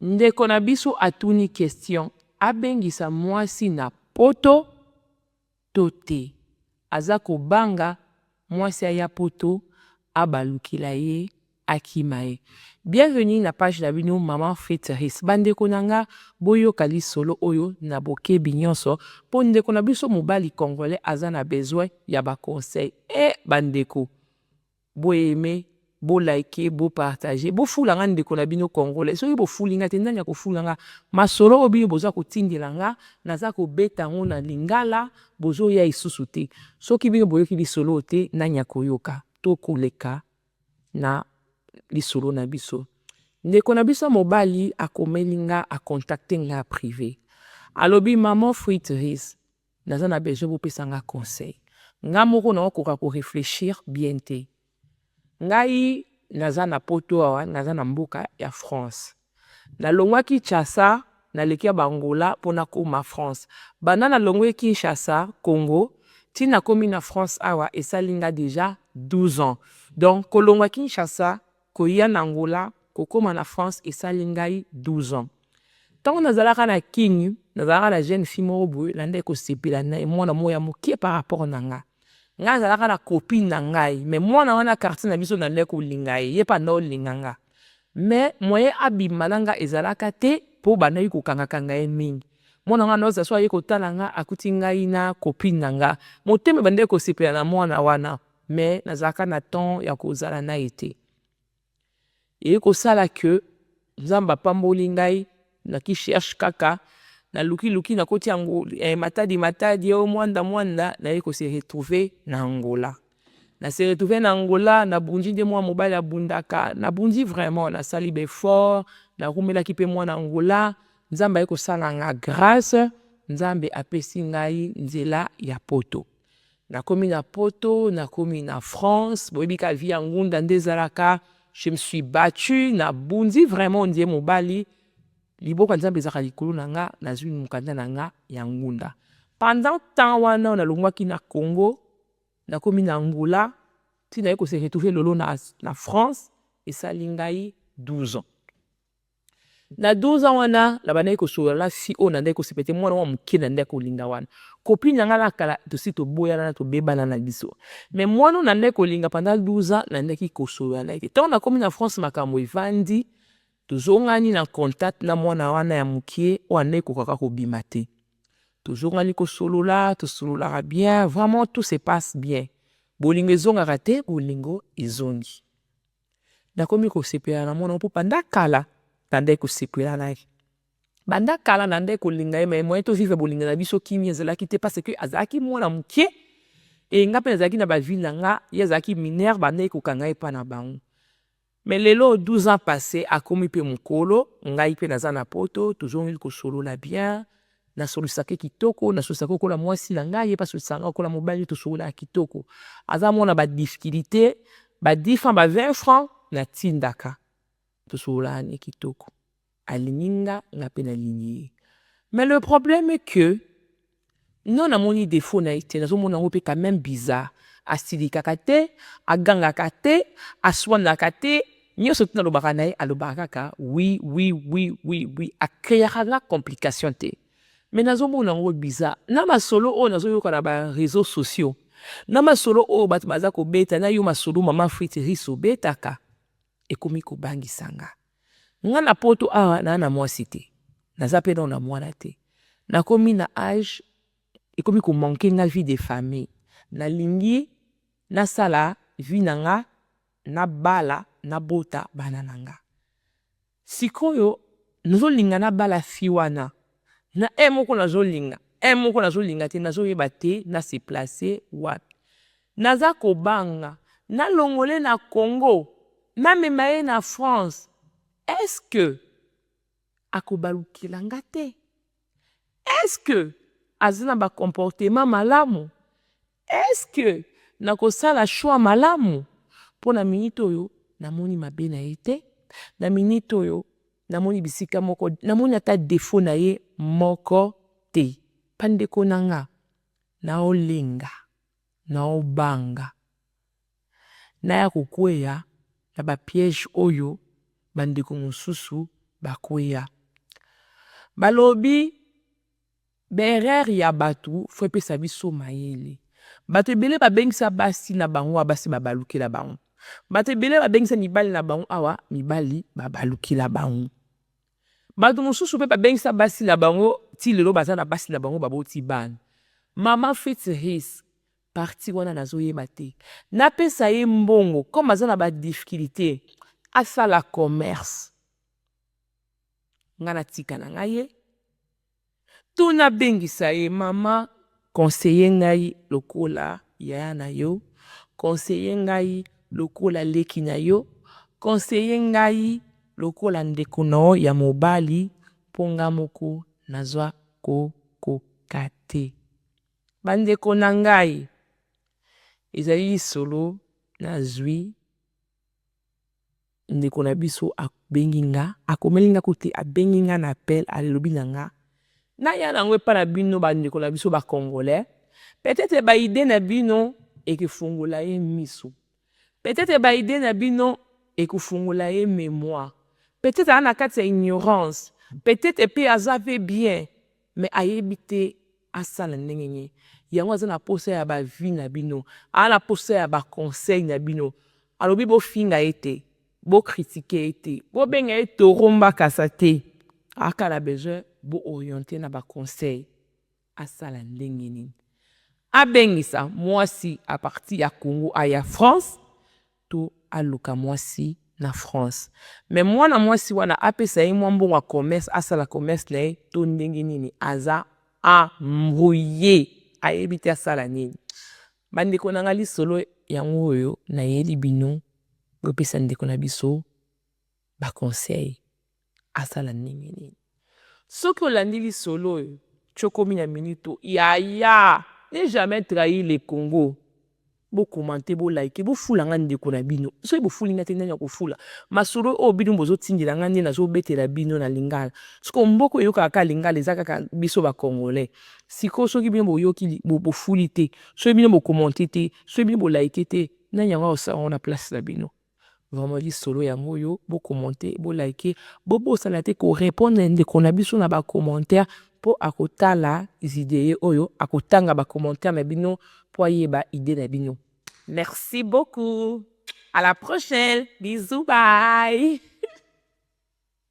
ndeko na biso atuni question abengisa mwasi na poto to te aza kobanga mwasi aya poto abalukila ye akima ye. Bienvenue na page na bino Maman Friteris. Bandeko nanga boyoka lisolo oyo na bokebi nyonso po ndeko na biso mobali congolais aza na besoin ya ba conseil. Bandeko bo aimer, bo liker, bo partager, bo fulanga ndeko na bino congolais. Soki bo fulinga te ndanya ko fulanga masolo obi boza ko tindelanga naza ko beta ngo na lingala bozo ya isusu te. Soki bino boyoki lisolo te nanya koyoka to koleka na lisolo na biso. Ndeko na biso mobali akomelinga a contacter nga privé. Alobi Maman Friteris naza na besoin bo pesanga conseil. Nga moko na okoka ko réfléchir bien te. Ngai naza na poto awa naza na mboka ya France. Na longwaki Kinshasa na leki ya Bangola pona koma France. Bana na longwe Kinshasa Congo tina komi na France awa esalinga déjà 12 ans. Donc kolongwa Kinshasa koya na Angola kokoma na France esalingai 12 ans. Tant nazalaka na kingi nazalaka na jeune fille moko boye lande ko sepela na mwana moya mokie par rapport na nga. Nga nazalaka na copine na ngai mais mwana wana quartier na biso nande ko lingai ye pa no linganga. Mais moye abima nanga ezalaka te po banayi ko kanga kanga ye mingi. Mwana wana oza so ye kotala nga akuti ngai na copine na nga. Moteme bande ko sepela na mwana wana mais nazalaka na temps ya kozala na ete. Et ko sala que nzamba pamboli ngai na ki cherche kaka na luki na koti yango matadi o mwanda na ye ko se retrouver na Angola. Na se retrouver na Angola na bundi de mwa mobile abundaka na bundi vraiment na sali be fort na rumela ki pe mwa na Angola nzamba ye ko sala nga grâce nzambe apesi ngai nzela ya poto. Na komi na poto na komi na France boyebi ka vie ngunda ndezalaka. Je me suis battu na bundi vraiment ndie mobali liboka nzambe ezaka likolo na nga nazwi mukanda na nga ya ngunda. Pendant temps wana na longwaki na Congo na komi na Angola tina ye ko se retrouver lolo na France esali ngai 12 ans. Na 12 ans wana la banayi ko sola si o na ndeko sepete mwana wa mukie na ndeko linga wana. Copine nga la kala to si to boya na to bebana na biso. Mais mwana na ndeko linga pendant 12 ans na ndeki ko sola na ite. Tant na komi na France makambo evandi tozongani na contact na mwana wana ya mukie o ndeko kaka ko bima te. Tozongani ko solola, to solola bien, vraiment tout se passe bien. Bolingo ezongaka te, bolingo ezongi. Na komi ko sepela na mwana po panda kala tande ko sepela na ye. Banda kala nande ko linga ye mais moi to vivre bolinga na biso kimi ezalaki te parce que azaki mwana mukie et nga pe azaki na ba ville na nga ye azaki mineur bande ko kanga ye pa na bango. Mais lelo 12 ans passés akomi pe mukolo ngai pe naza na poto tozongi ko solola bien na solisaka kitoko na solisaka ko la mwasi na ngai ye pa solisaka ko la mobali to solola kitoko. Aza mona ba difficulté ba 10 francs ba 20 francs na tindaka to solola ni kitoko. Alininga nga pe na lignée. Mais le problème est que non a moni défaut na été na zo mona ngo pe quand même bizarre. Asidika kate, aganga kate, aswana kate, nyoso tina lobaka na ye alobaka ka oui akreaka nga complication te. Mais na zo mona ngo bizarre. Na masolo o na zo yoka na ba réseaux sociaux. Na masolo o bat baza ko beta na yo masolo Maman Friteris o betaka. Ekomi ko bangisanga. Nga na poto awa na mwasi te. Naza pe na mwana te. Na komi na âge ekomi ko manquer nga vie de famille. Na lingi na sala vie na nga na bala na bota bana nanga. Sikoyo nazo linga na bala fi wana. Na moko nazo linga. Moko nazo linga te nazo yeba te na se placer wapi. Naza ko banga na longole na Congo. Na memaye na France. Est-ce que akobalukila nga te? Est-ce que azina ba comportement malamu? Est-ce que nakosala choix malamu? Pona minute oyo namoni mabe na ye te. Na minute oyo namoni bisika moko namoni ata défaut na ye moko te. Pandeko nanga na olenga na obanga na ya kokweya na ba piège oyo bandeko mosusu bakweya Balobi berer ya batu faut epesa biso mayele. Bato ebele babengisa basi na bango basi babalukila bango. Bato ebele babengisa mibali na bango awa mibali babalukila bango. Bato mosusu mpe babengisa basi na bango ti lelo baza na basi na bango baboti bana. Mama Fitzris parti wana nazoyeba te. Napesa ye mbongo comme aza na ba difficulté asala commerce. Nga natika na ngai ye. Tuna bengisa ye mama conseiller ngai lokola yaya na yo, conseiller ngai lokola leki na yo, conseiller ngai lokola ndeko na ya mobali ponga moko nazwa kokoka te. Bandeko na ngai ezali solo nazwi ndeko na biso abengi nga akomeli nga kote abengi nga na appel alobi na nga naya nango epa na bino bandeko na biso ba congolais peut-être ba idée na bino ekefungula ye miso, peut-être ba idée na bino ekefungula ye mémoire, peut-être ana kati ya ignorance, peut-être pe azave bien mais ayebi te asala ndenge nini. Yango aza na posa ya ba vie na bino, ana posa ya ba conseil na bino. Alobi bo finga ete, bo critiquer ete, bo benga ete romba kasa te. Aka la besoin bo orienter na ba conseil asala ndenge nini. Abengisa mwasi a partir ya Congo aya France to aluka mwasi na France. Mais mwana mwasi wana apesa ye mwa mbongo commerce asala commerce na ye to ndenge nini aza embrouillé ayebi te asala nini. Bandeko na ngai lisolo yango oyo nayeli bino bopesa ndeko na biso ba conseil asala ndenge nini. Soki olandi lisolo oyo chokomi na minito yaya ne jamais trahir le Congo. Bo commenter, bo like, bo fula nga ndeko na bino. So bo fuli nga te nani akofula. Masolo o bino bozo tindila nga nde nazo betela bino na lingala. Siko mboko yoka ka lingala ezaka ka biso ba congolais. Siko soki bino bo yoki bo fuli te, so bino bo commenter te, so bino bo like te, nani yango osa on a place na bino. Vraiment li solo yango yo bo commenter, bo like, bo sala te ko répondre ndeko na biso na ba commentaire po akotala idée oyo akotanga ba commentaire na bino po yeba idée na bino. Merci beaucoup. À la prochaine. Bisous, bye.